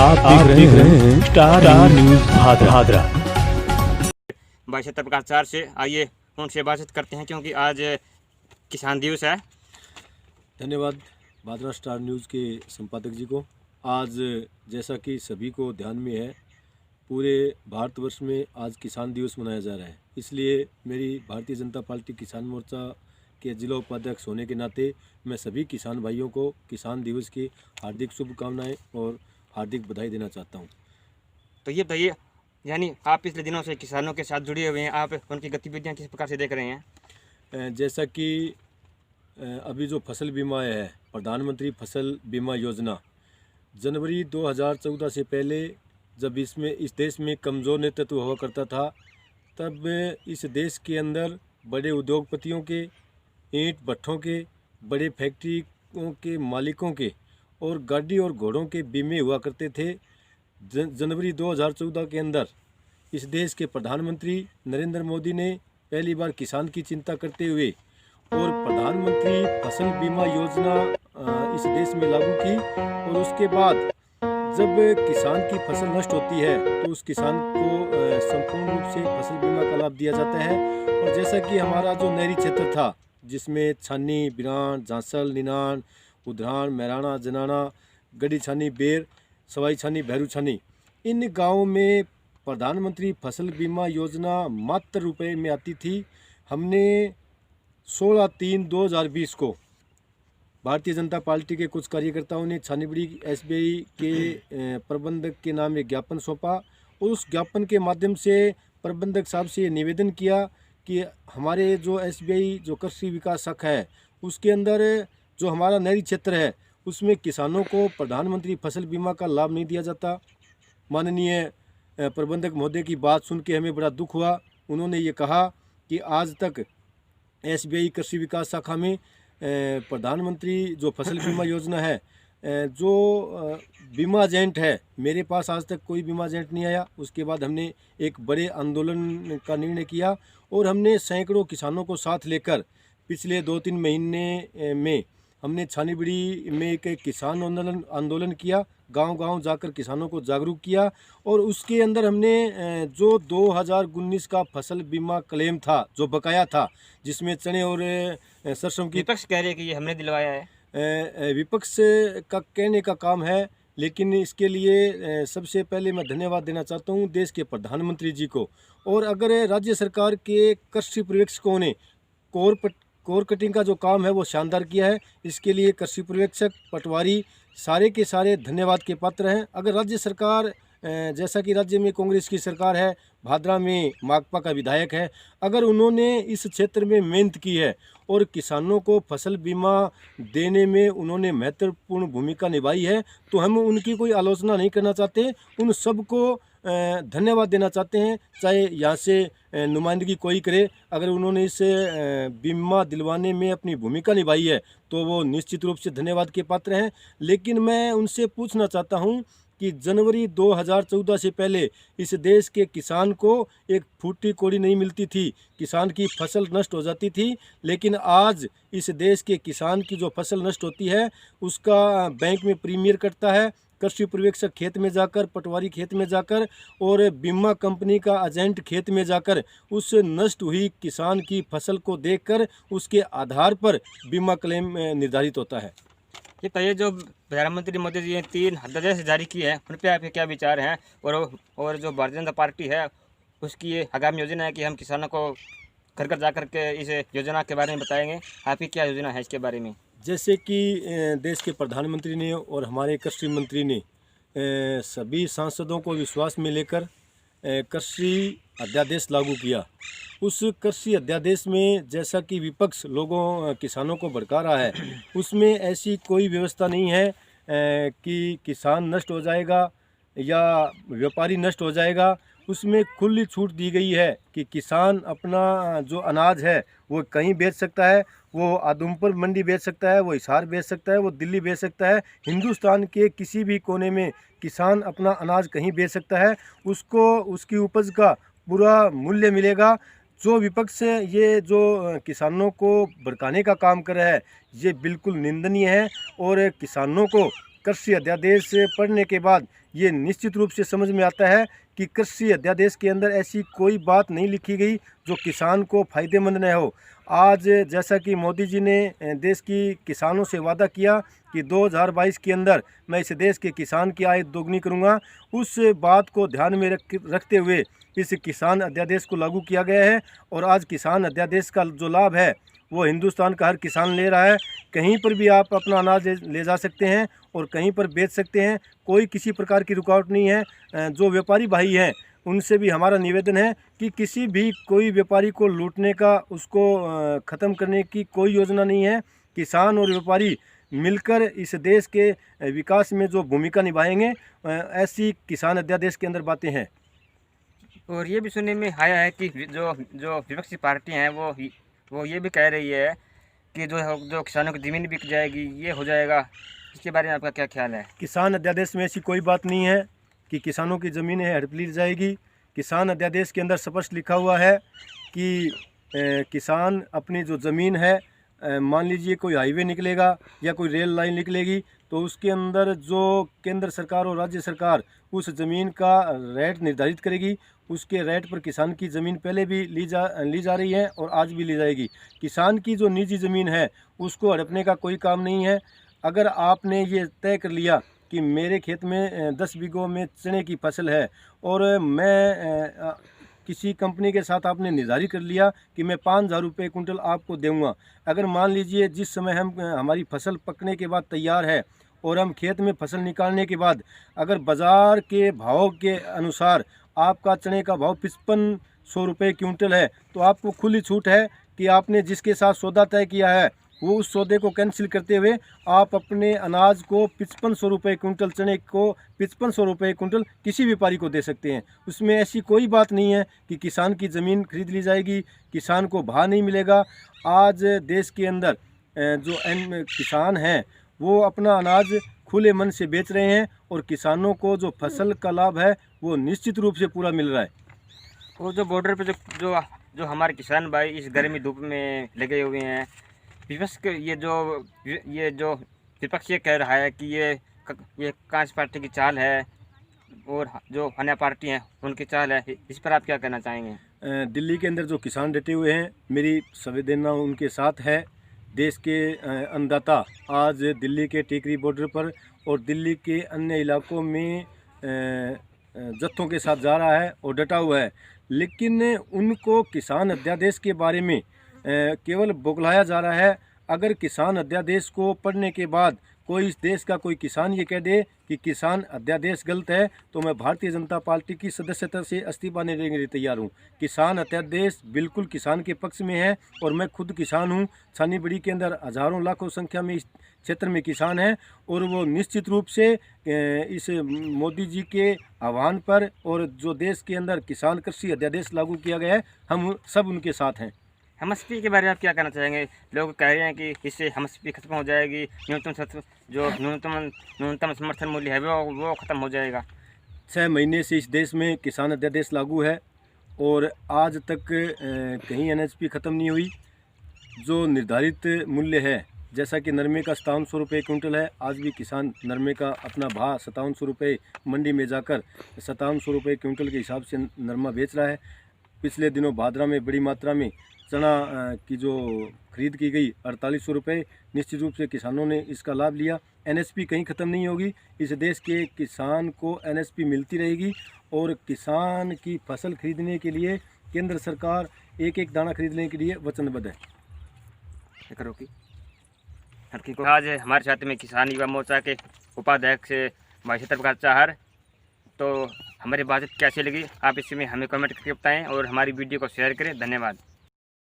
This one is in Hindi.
आप देख रहे हैं स्टार न्यूज़ भादरा। भाई सत्तर प्रकाश चार से आइए उनसे बातचीत करते हैं, क्योंकि आज किसान दिवस है। धन्यवाद भादरा स्टार न्यूज़ के संपादक जी को। आज जैसा कि सभी को ध्यान में है, पूरे भारतवर्ष में आज किसान दिवस मनाया जा रहा है। इसलिए मेरी भारतीय जनता पार्टी किसान मोर्चा के जिला उपाध्यक्ष होने के नाते मैं सभी किसान भाइयों को किसान दिवस की हार्दिक शुभकामनाएं और हार्दिक बधाई देना चाहता हूं। तो ये बताइए, यानी आप पिछले दिनों से किसानों के साथ जुड़े हुए हैं, आप उनकी गतिविधियां किस प्रकार से देख रहे हैं? जैसा कि अभी जो फसल बीमा है, प्रधानमंत्री फसल बीमा योजना, जनवरी 2014 से पहले जब इस देश में कमज़ोर नेतृत्व हुआ करता था, तब इस देश के अंदर बड़े उद्योगपतियों के, ईंट भट्ठों के, बड़े फैक्ट्रियों के मालिकों के और गाड़ी और घोड़ों के बीमे हुआ करते थे। जनवरी 2014 के अंदर इस देश के प्रधानमंत्री नरेंद्र मोदी ने पहली बार किसान की चिंता करते हुए और प्रधानमंत्री फसल बीमा योजना इस देश में लागू की। और उसके बाद जब किसान की फसल नष्ट होती है तो उस किसान को संपूर्ण रूप से फसल बीमा का लाभ दिया जाता है। और जैसा कि हमारा जो नहरी क्षेत्र था, जिसमें छानी, बिरान, झांसल, निनान, उधरान, मैराना, जनाना, गड़ी छानी, बेर, सवाई छानी, भैरू छानी, इन गाँवों में प्रधानमंत्री फसल बीमा योजना मात्र रुपए में आती थी। हमने 16/3/2020 को भारतीय जनता पार्टी के कुछ कार्यकर्ताओं ने छानीबड़ी SBI के प्रबंधक के नाम एक ज्ञापन सौंपा और उस ज्ञापन के माध्यम से प्रबंधक साहब से ये निवेदन किया कि हमारे जो SBI जो कृषि विकास शाखा है, उसके अंदर जो हमारा नहरी क्षेत्र है, उसमें किसानों को प्रधानमंत्री फसल बीमा का लाभ नहीं दिया जाता। माननीय प्रबंधक महोदय की बात सुन के हमें बड़ा दुख हुआ। उन्होंने ये कहा कि आज तक SBI कृषि विकास शाखा में प्रधानमंत्री जो फसल बीमा योजना है, जो बीमा एजेंट है, मेरे पास आज तक कोई बीमा एजेंट नहीं आया। उसके बाद हमने एक बड़े आंदोलन का निर्णय किया और हमने सैकड़ों किसानों को साथ लेकर पिछले 2-3 महीने में हमने छानीबड़ी में एक किसान आंदोलन किया, गांव-गांव जाकर किसानों को जागरूक किया। और उसके अंदर हमने जो 2019 का फसल बीमा क्लेम था, जो बकाया था, जिसमें चने और सरसों की, विपक्ष कह रहे हैं कि ये हमने दिलवाया है। विपक्ष का कहने का काम है, लेकिन इसके लिए सबसे पहले मैं धन्यवाद देना चाहता हूँ देश के प्रधानमंत्री जी को। और अगर राज्य सरकार के कृषि पर्यवेक्षकों ने कोर कटिंग का जो काम है वो शानदार किया है, इसके लिए कृषि पर्यवेक्षक, पटवारी सारे के सारे धन्यवाद के पात्र हैं। अगर राज्य सरकार, जैसा कि राज्य में कांग्रेस की सरकार है, भादरा में माकपा का विधायक है, अगर उन्होंने इस क्षेत्र में मेहनत की है और किसानों को फसल बीमा देने में उन्होंने महत्वपूर्ण भूमिका निभाई है, तो हम उनकी कोई आलोचना नहीं करना चाहते, उन सबको धन्यवाद देना चाहते हैं। चाहे यहाँ से नुमाइंदगी कोई करे, अगर उन्होंने इस बीमा दिलवाने में अपनी भूमिका निभाई है तो वो निश्चित रूप से धन्यवाद के पात्र हैं। लेकिन मैं उनसे पूछना चाहता हूँ कि जनवरी 2014 से पहले इस देश के किसान को एक फूटी कौड़ी नहीं मिलती थी, किसान की फसल नष्ट हो जाती थी। लेकिन आज इस देश के किसान की जो फसल नष्ट होती है उसका बैंक में प्रीमियर कटता है, कृषि पर्यवेक्षक खेत में जाकर, पटवारी खेत में जाकर और बीमा कंपनी का एजेंट खेत में जाकर उस नष्ट हुई किसान की फसल को देखकर उसके आधार पर बीमा क्लेम निर्धारित होता है। ये बताइए, जो प्रधानमंत्री मोदी जी ने 3 अध्यादेश जारी किए हैं, उन पर आपके क्या विचार हैं? और जो भारतीय जनता पार्टी है, उसकी ये आगामी योजना है कि हम किसानों को घर घर जा कर के इस योजना के बारे में बताएंगे। आपकी क्या योजना है इसके बारे में? जैसे कि देश के प्रधानमंत्री ने और हमारे कृषि मंत्री ने सभी सांसदों को विश्वास में लेकर कृषि अध्यादेश लागू किया। उस कृषि अध्यादेश में जैसा कि विपक्ष किसानों को भड़का रहा है, उसमें ऐसी कोई व्यवस्था नहीं है कि किसान नष्ट हो जाएगा या व्यापारी नष्ट हो जाएगा। उसमें खुली छूट दी गई है कि किसान अपना जो अनाज है वो कहीं बेच सकता है, वो आदमपुर मंडी बेच सकता है, वो हिसार बेच सकता है, वो दिल्ली बेच सकता है। हिंदुस्तान के किसी भी कोने में किसान अपना अनाज कहीं बेच सकता है, उसको उसकी उपज का पूरा मूल्य मिलेगा। जो विपक्ष ये जो किसानों को भड़काने का काम कर रहा है, ये बिल्कुल निंदनीय है और किसानों को कृषि अध्यादेश पढ़ने के बाद ये निश्चित रूप से समझ में आता है कि कृषि अध्यादेश के अंदर ऐसी कोई बात नहीं लिखी गई जो किसान को फ़ायदेमंद न हो। आज जैसा कि मोदी जी ने देश की किसानों से वादा किया कि 2022 के अंदर मैं इस देश के किसान की आय दोगुनी करूंगा, उस बात को ध्यान में रखते हुए इस किसान अध्यादेश को लागू किया गया है। और आज किसान अध्यादेश का जो लाभ है वो हिंदुस्तान का हर किसान ले रहा है। कहीं पर भी आप अपना अनाज ले जा सकते हैं और कहीं पर बेच सकते हैं, कोई किसी प्रकार की रुकावट नहीं है। जो व्यापारी भाई हैं उनसे भी हमारा निवेदन है कि किसी भी कोई व्यापारी को लूटने का, उसको ख़त्म करने की कोई योजना नहीं है। किसान और व्यापारी मिलकर इस देश के विकास में जो भूमिका निभाएंगे, ऐसी किसान अध्यादेश के अंदर बातें हैं। और ये भी सुनने में आया है कि जो विपक्षी पार्टियां हैं वो ये भी कह रही है कि जो किसानों की ज़मीन बिक जाएगी, ये हो जाएगा। इसके बारे में आपका क्या ख्याल है? किसान अध्यादेश में ऐसी कोई बात नहीं है कि किसानों की ज़मीनें हड़प ली जाएगी। किसान अध्यादेश के अंदर स्पष्ट लिखा हुआ है कि किसान अपनी जो ज़मीन है, मान लीजिए कोई हाईवे निकलेगा या कोई रेल लाइन निकलेगी, तो उसके अंदर जो केंद्र सरकार और राज्य सरकार उस ज़मीन का रेट निर्धारित करेगी, उसके रेट पर किसान की ज़मीन पहले भी ली जा रही है और आज भी ली जाएगी। किसान की जो निजी ज़मीन है उसको हड़पने का कोई काम नहीं है। अगर आपने ये तय कर लिया कि मेरे खेत में 10 बीघों में चने की फसल है और मैं किसी कंपनी के साथ आपने निर्धारित कर लिया कि मैं 5,000 रुपये कुंटल आपको दूंगा। अगर मान लीजिए जिस समय हमारी फसल पकने के बाद तैयार है और हम खेत में फसल निकालने के बाद अगर बाज़ार के भाव के अनुसार आपका चने का भाव 5500 रुपये क्विंटल है, तो आपको खुली छूट है कि आपने जिसके साथ सौदा तय किया है वो उस सौदे को कैंसिल करते हुए आप अपने अनाज को 5500 रुपये कुंटल, चने को 5500 रुपये कुंटल किसी व्यापारी को दे सकते हैं। उसमें ऐसी कोई बात नहीं है कि किसान की ज़मीन खरीद ली जाएगी, किसान को भाव नहीं मिलेगा। आज देश के अंदर जो किसान हैं वो अपना अनाज खुले मन से बेच रहे हैं और किसानों को जो फसल का लाभ है वो निश्चित रूप से पूरा मिल रहा है। और जो बॉर्डर पे जो हमारे किसान भाई इस गर्मी धूप में लगे हुए हैं, विपक्ष के ये जो विपक्ष ये कह रहा है कि ये कांग्रेस पार्टी की चाल है और जो अन्य पार्टी हैं उनकी चाल है, इस पर आप क्या कहना चाहेंगे? दिल्ली के अंदर जो किसान डटे हुए हैं, मेरी संवेदना उनके साथ है। देश के अन्नदाता आज दिल्ली के टिकरी बॉर्डर पर और दिल्ली के अन्य इलाकों में जत्थों के साथ जा रहा है और डटा हुआ है, लेकिन उनको किसान अध्यादेश के बारे में केवल बौखलाया जा रहा है। अगर किसान अध्यादेश को पढ़ने के बाद कोई इस देश का कोई किसान ये कह दे कि किसान अध्यादेश गलत है, तो मैं भारतीय जनता पार्टी की सदस्यता से इस्तीफा देने के लिए तैयार हूँ। किसान अध्यादेश बिल्कुल किसान के पक्ष में है और मैं खुद किसान हूँ। छानी बड़ी के अंदर हज़ारों लाखों संख्या में इस क्षेत्र में किसान हैं और वो निश्चित रूप से इस मोदी जी के आह्वान पर और जो देश के अंदर किसान कृषि अध्यादेश लागू किया गया है, हम सब उनके साथ हैं। एमएसपी के बारे में आप क्या कहना चाहेंगे? लोग कह रहे हैं कि इससे एमएसपी खत्म हो जाएगी, न्यूनतम समर्थन मूल्य है वो खत्म हो जाएगा। 6 महीने से इस देश में किसान अध्यादेश लागू है और आज तक कहीं एमएसपी ख़त्म नहीं हुई। जो निर्धारित मूल्य है, जैसा कि नरमे का 5700 रुपये क्विंटल है, आज भी किसान नरमे का अपना भाव 5700 रुपये मंडी में जाकर 5700 रुपये क्विंटल के हिसाब से नरमा बेच रहा है। पिछले दिनों भादरा में बड़ी मात्रा में चना की जो खरीद की गई 4800 रुपये, निश्चित रूप से किसानों ने इसका लाभ लिया। एनएसपी कहीं ख़त्म नहीं होगी, इस देश के किसान को एनएसपी मिलती रहेगी और किसान की फसल खरीदने के लिए केंद्र सरकार एक एक दाना खरीदने के लिए वचनबद्ध है। आज हमारे साथ में किसान युवा मोर्चा के उपाध्यक्ष भाई प्रकाश चाहर, तो हमारी बातचीत कैसी लगी आप इसमें हमें कमेंट करके बताएं और हमारी वीडियो को शेयर करें। धन्यवाद।